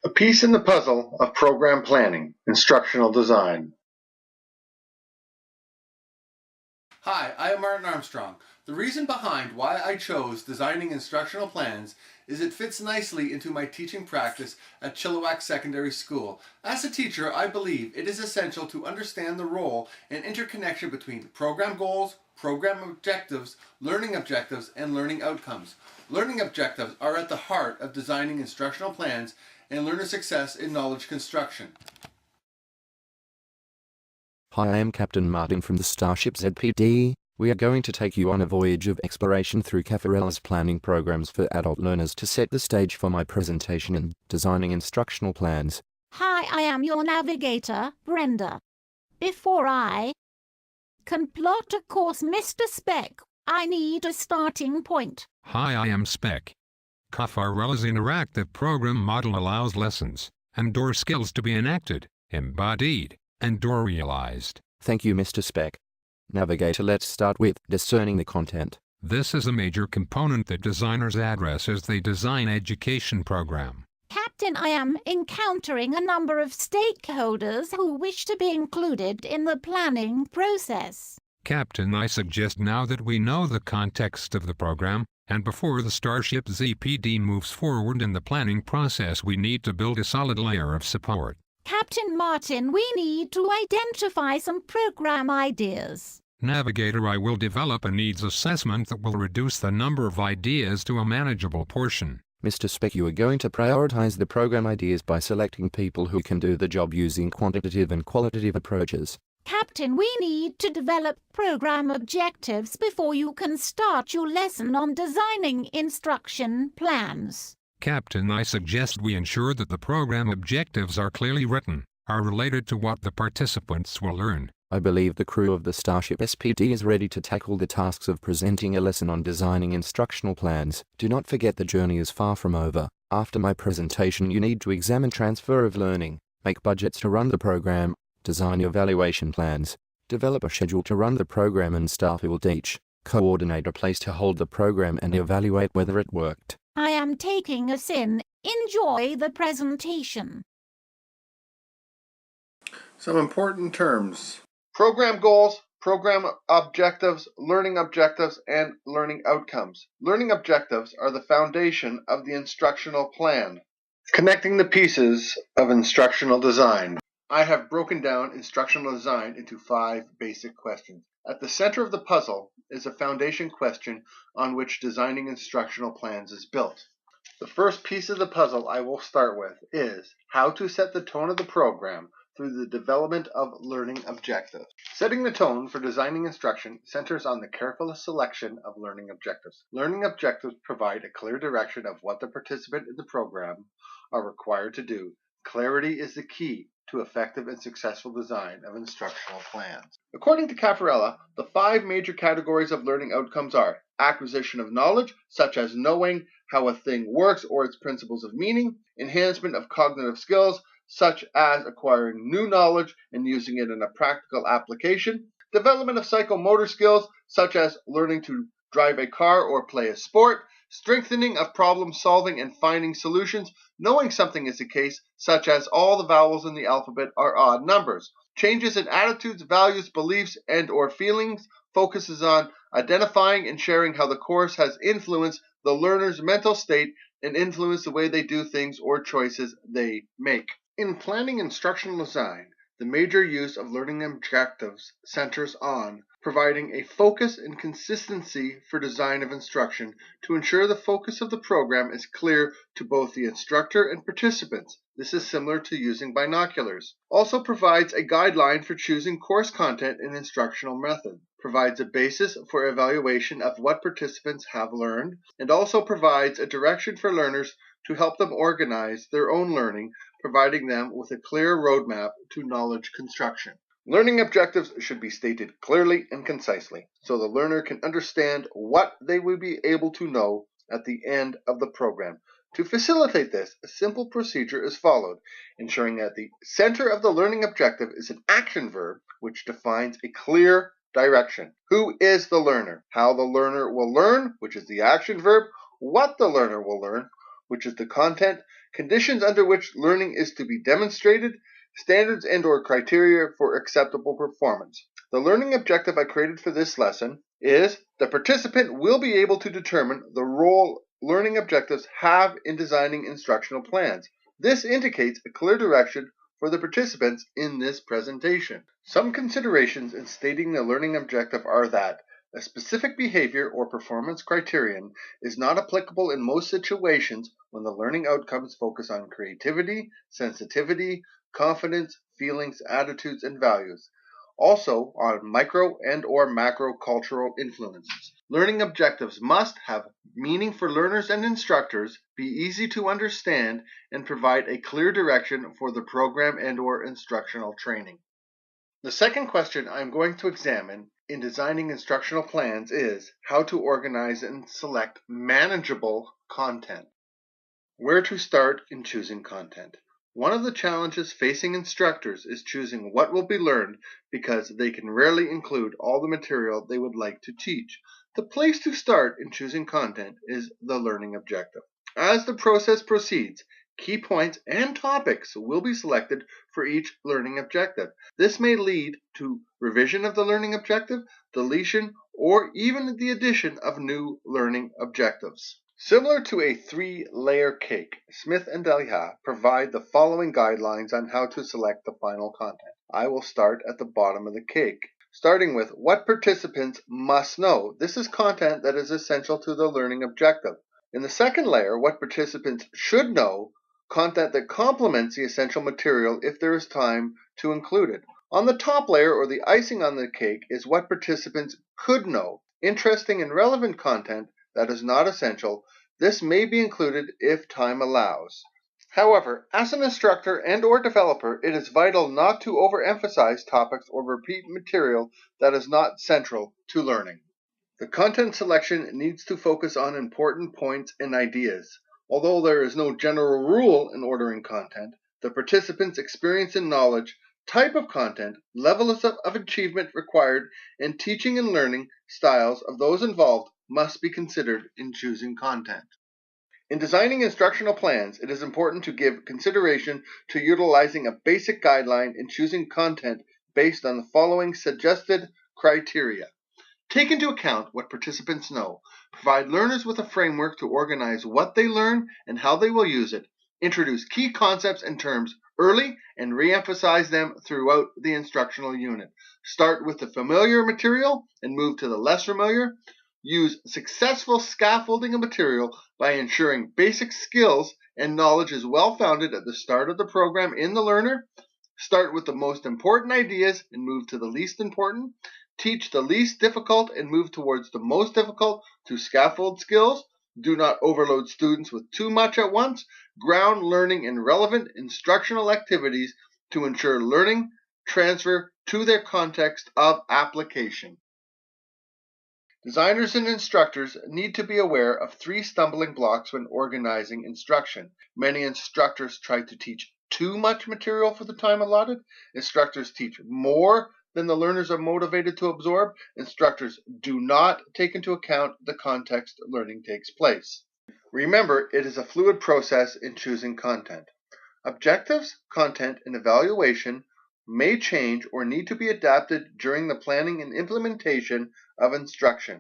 A piece in the puzzle of program planning, instructional design. Hi, I am Martin Armstrong. The reason behind why I chose designing instructional plans is it fits nicely into my teaching practice at Chilliwack Secondary School. As a teacher, I believe it is essential to understand the role and interconnection between program goals, program objectives, and learning outcomes. Learning objectives are at the heart of designing instructional plans and learner success in knowledge construction. Hi, I am Captain Martin from the Starship ZPD. We are going to take you on a voyage of exploration through Caffarella's planning programs for adult learners to set the stage for my presentation in designing instructional plans. Hi, I am your navigator, Brenda. Before I can plot a course, Mr. Speck, I need a starting point. Hi, I am Speck. Caffarella's interactive program model allows lessons and or skills to be enacted, embodied, and or realized. Thank you, Mr. Speck. Navigator, let's start with discerning the content. This is a major component that designers address as they design education program. Captain, I am encountering a number of stakeholders who wish to be included in the planning process. Captain, I suggest now that we know the context of the program, and before the Starship ZPD moves forward in the planning process, we need to build a solid layer of support. Captain Martin, we need to identify some program ideas. Navigator, I will develop a needs assessment that will reduce the number of ideas to a manageable portion. Mr. Speck, you are going to prioritize the program ideas by selecting people who can do the job using quantitative and qualitative approaches. Captain, we need to develop program objectives before you can start your lesson on designing instruction plans. Captain, I suggest we ensure that the program objectives are clearly written, are related to what the participants will learn. I believe the crew of the Starship SPD is ready to tackle the tasks of presenting a lesson on designing instructional plans. Do not forget the journey is far from over. After my presentation, you need to examine transfer of learning, make budgets to run the program, design your evaluation plans, develop a schedule to run the program and staff who will teach, coordinate a place to hold the program and evaluate whether it worked. I am taking us in. Enjoy the presentation. Some important terms. Program goals, program objectives, and learning outcomes. Learning objectives are the foundation of the instructional plan. Connecting the pieces of instructional design. I have broken down instructional design into 5 basic questions. At the center of the puzzle is a foundation question on which designing instructional plans is built. The first piece of the puzzle I will start with is how to set the tone of the program through the development of learning objectives. Setting the tone for designing instruction centers on the careful selection of learning objectives. Learning objectives provide a clear direction of what the participant in the program are required to do. Clarity is the key to effective and successful design of instructional plans. According to Caffarella, the 5 major categories of learning outcomes are acquisition of knowledge, such as knowing how a thing works or its principles of meaning, enhancement of cognitive skills, such as acquiring new knowledge and using it in a practical application, development of psychomotor skills, such as learning to drive a car or play a sport, strengthening of problem solving and finding solutions, knowing something is the case, such as all the vowels in the alphabet are odd numbers. Changes in attitudes, values, beliefs, and or feelings focuses on identifying and sharing how the course has influenced the learner's mental state and influenced the way they do things or choices they make. In planning instructional design, the major use of learning objectives centers on providing a focus and consistency for design of instruction to ensure the focus of the program is clear to both the instructor and participants. This is similar to using binoculars. Also provides a guideline for choosing course content and instructional method. Provides a basis for evaluation of what participants have learned, and also provides a direction for learners to help them organize their own learning, providing them with a clear roadmap to knowledge construction. Learning objectives should be stated clearly and concisely, so the learner can understand what they will be able to know at the end of the program. To facilitate this, a simple procedure is followed, ensuring that the center of the learning objective is an action verb which defines a clear direction. Who is the learner? How the learner will learn, which is the action verb. What the learner will learn, which is the content, conditions under which learning is to be demonstrated, standards and/or criteria for acceptable performance. The learning objective I created for this lesson is the participant will be able to determine the role learning objectives have in designing instructional plans. This indicates a clear direction for the participants in this presentation. Some considerations in stating the learning objective are that a specific behavior or performance criterion is not applicable in most situations when the learning outcomes focus on creativity, sensitivity, confidence, feelings, attitudes, and values. Also on micro and/or macro cultural influences. Learning objectives must have meaning for learners and instructors, be easy to understand, and provide a clear direction for the program and/or instructional training. The second question I'm going to examine in designing instructional plans is how to organize and select manageable content. Where to start in choosing content. One of the challenges facing instructors is choosing what will be learned because they can rarely include all the material they would like to teach. The place to start in choosing content is the learning objective. As the process proceeds, key points and topics will be selected for each learning objective. This may lead to revision of the learning objective, deletion, or even the addition of new learning objectives. Similar to a 3-layer cake, Smith and Deliha provide the following guidelines on how to select the final content. I will start at the bottom of the cake, starting with what participants must know. This is content that is essential to the learning objective. In the second layer, what participants should know, content that complements the essential material if there is time to include it. On the top layer, or the icing on the cake, is what participants could know, interesting and relevant content that is not essential. This may be included if time allows. However, as an instructor and/or developer, it is vital not to overemphasize topics or repeat material that is not central to learning. The content selection needs to focus on important points and ideas. Although there is no general rule in ordering content, the participants' experience and knowledge, type of content, levels of achievement required, and teaching and learning styles of those involved must be considered in choosing content. In designing instructional plans, it is important to give consideration to utilizing a basic guideline in choosing content based on the following suggested criteria. Take into account what participants know. Provide learners with a framework to organize what they learn and how they will use it. Introduce key concepts and terms early and re-emphasize them throughout the instructional unit. Start with the familiar material and move to the less familiar. Use successful scaffolding of material by ensuring basic skills and knowledge is well-founded at the start of the program in the learner. Start with the most important ideas and move to the least important. Teach the least difficult and move towards the most difficult to scaffold skills. Do not overload students with too much at once. Ground learning in relevant instructional activities to ensure learning transfer to their context of application. Designers and instructors need to be aware of 3 stumbling blocks when organizing instruction. Many instructors try to teach too much material for the time allotted. Instructors teach more than the learners are motivated to absorb. Instructors do not take into account the context learning takes place. Remember, it is a fluid process in choosing content. Objectives, content, and evaluation may change or need to be adapted during the planning and implementation of instruction.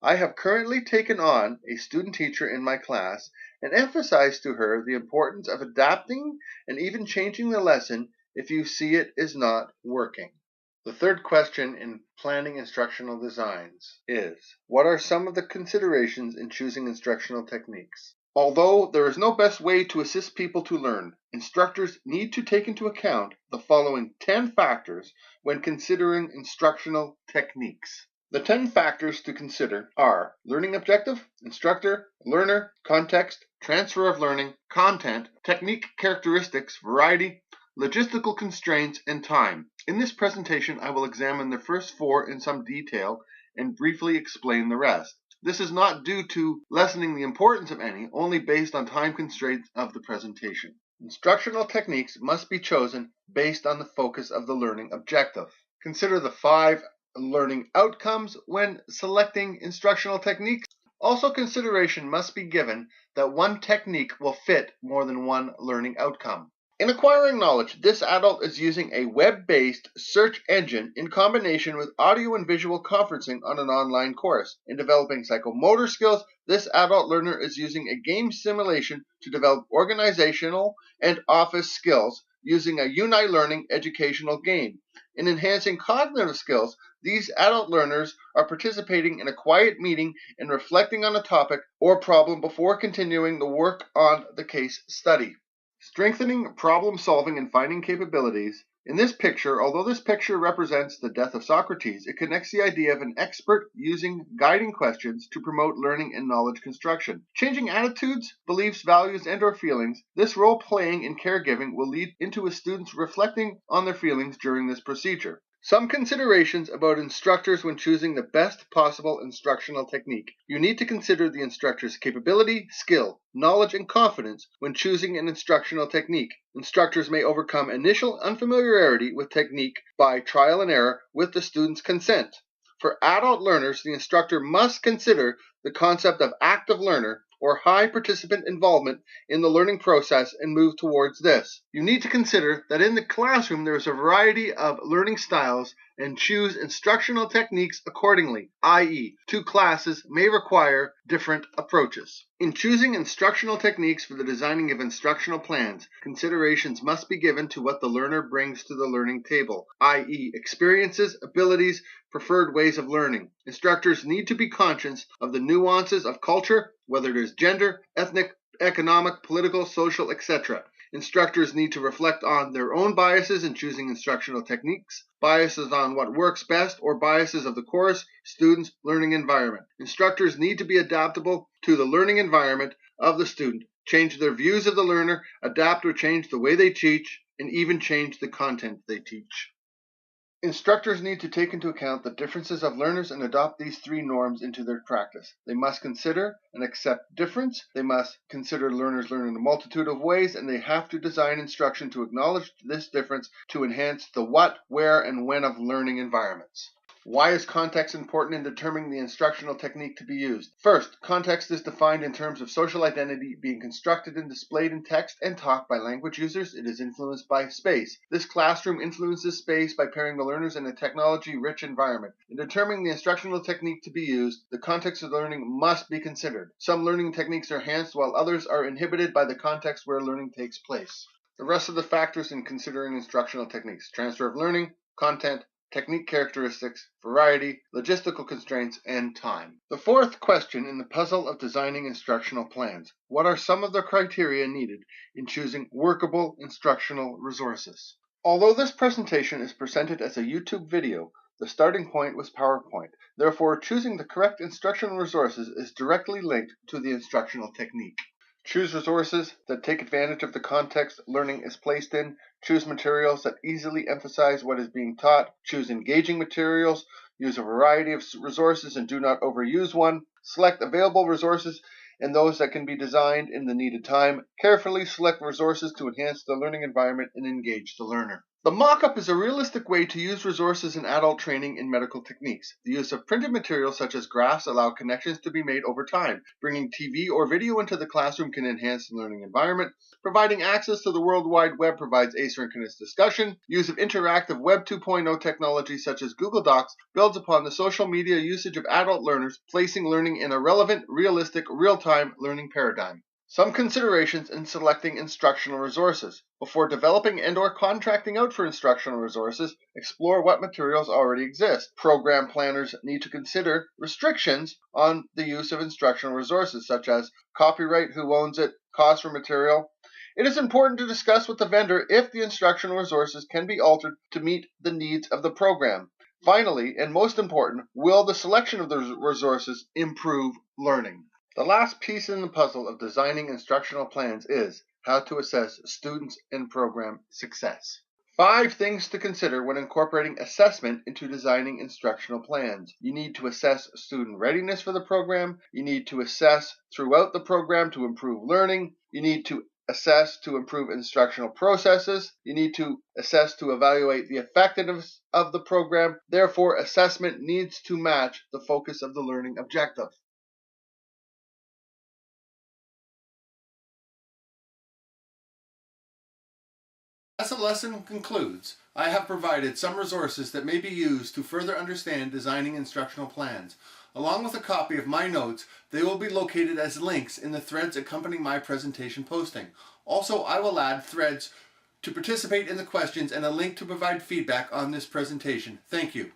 I have currently taken on a student teacher in my class and emphasized to her the importance of adapting and even changing the lesson if you see it is not working. The third question in planning instructional designs is, what are some of the considerations in choosing instructional techniques? Although there is no best way to assist people to learn, instructors need to take into account the following 10 factors when considering instructional techniques. The 10 factors to consider are learning objective, instructor, learner, context, transfer of learning, content, technique characteristics, variety, logistical constraints, and time. In this presentation, I will examine the first 4 in some detail and briefly explain the rest. This is not due to lessening the importance of any, only based on time constraints of the presentation. Instructional techniques must be chosen based on the focus of the learning objective. Consider the 5 learning outcomes when selecting instructional techniques. Also, consideration must be given that one technique will fit more than one learning outcome. In acquiring knowledge, this adult is using a web-based search engine in combination with audio and visual conferencing on an online course. In developing psychomotor skills, this adult learner is using a game simulation to develop organizational and office skills using a Uni-Learning educational game. In enhancing cognitive skills, these adult learners are participating in a quiet meeting and reflecting on a topic or problem before continuing the work on the case study. Strengthening problem-solving and finding capabilities. In this picture, although this picture represents the death of Socrates, it connects the idea of an expert using guiding questions to promote learning and knowledge construction. Changing attitudes, beliefs, values, and/or feelings, this role-playing and caregiving will lead into a student's reflecting on their feelings during this procedure. Some considerations about instructors when choosing the best possible instructional technique. You need to consider the instructor's capability, skill, knowledge, and confidence when choosing an instructional technique. Instructors may overcome initial unfamiliarity with technique by trial and error with the student's consent. For adult learners, the instructor must consider the concept of active learner or high participant involvement in the learning process and move towards this. You need to consider that in the classroom there is a variety of learning styles and choose instructional techniques accordingly, i.e., two classes may require different approaches. In choosing instructional techniques for the designing of instructional plans, considerations must be given to what the learner brings to the learning table, i.e., experiences, abilities, preferred ways of learning. Instructors need to be conscious of the nuances of culture, whether it is gender, ethnic, economic, political, social, etc. Instructors need to reflect on their own biases in choosing instructional techniques, biases on what works best, or biases of the course, students, learning environment. Instructors need to be adaptable to the learning environment of the student, change their views of the learner, adapt or change the way they teach, and even change the content they teach. Instructors need to take into account the differences of learners and adopt these three norms into their practice. They must consider and accept difference, they must consider learners learn in a multitude of ways, and they have to design instruction to acknowledge this difference to enhance the what, where, and when of learning environments. Why is context important in determining the instructional technique to be used? First, context is defined in terms of social identity being constructed and displayed in text and talk by language users. It is influenced by space. This classroom influences space by pairing the learners in a technology-rich environment. In determining the instructional technique to be used, the context of learning must be considered. Some learning techniques are enhanced while others are inhibited by the context where learning takes place. The rest of the factors in considering instructional techniques: transfer of learning, content, technique characteristics, variety, logistical constraints, and time. The fourth question in the puzzle of designing instructional plans: what are some of the criteria needed in choosing workable instructional resources? Although this presentation is presented as a YouTube video, the starting point was PowerPoint. Therefore, choosing the correct instructional resources is directly linked to the instructional technique. Choose resources that take advantage of the context learning is placed in. Choose materials that easily emphasize what is being taught. Choose engaging materials. Use a variety of resources and do not overuse one. Select available resources and those that can be designed in the needed time. Carefully select resources to enhance the learning environment and engage the learner. The mock-up is a realistic way to use resources in adult training in medical techniques. The use of printed materials such as graphs allow connections to be made over time. Bringing TV or video into the classroom can enhance the learning environment. Providing access to the World Wide Web provides asynchronous discussion. Use of interactive Web 2.0 technology such as Google Docs builds upon the social media usage of adult learners, placing learning in a relevant, realistic, real-time learning paradigm. Some considerations in selecting instructional resources. Before developing and/or contracting out for instructional resources, explore what materials already exist. Program planners need to consider restrictions on the use of instructional resources, such as copyright, who owns it, cost for material. It is important to discuss with the vendor if the instructional resources can be altered to meet the needs of the program. Finally, and most important, will the selection of the resources improve learning? The last piece in the puzzle of designing instructional plans is how to assess students and program success. 5 things to consider when incorporating assessment into designing instructional plans. You need to assess student readiness for the program. You need to assess throughout the program to improve learning. You need to assess to improve instructional processes. You need to assess to evaluate the effectiveness of the program. Therefore, assessment needs to match the focus of the learning objective. As the lesson concludes, I have provided some resources that may be used to further understand designing instructional plans. Along with a copy of my notes, they will be located as links in the threads accompanying my presentation posting. Also, I will add threads to participate in the questions and a link to provide feedback on this presentation. Thank you.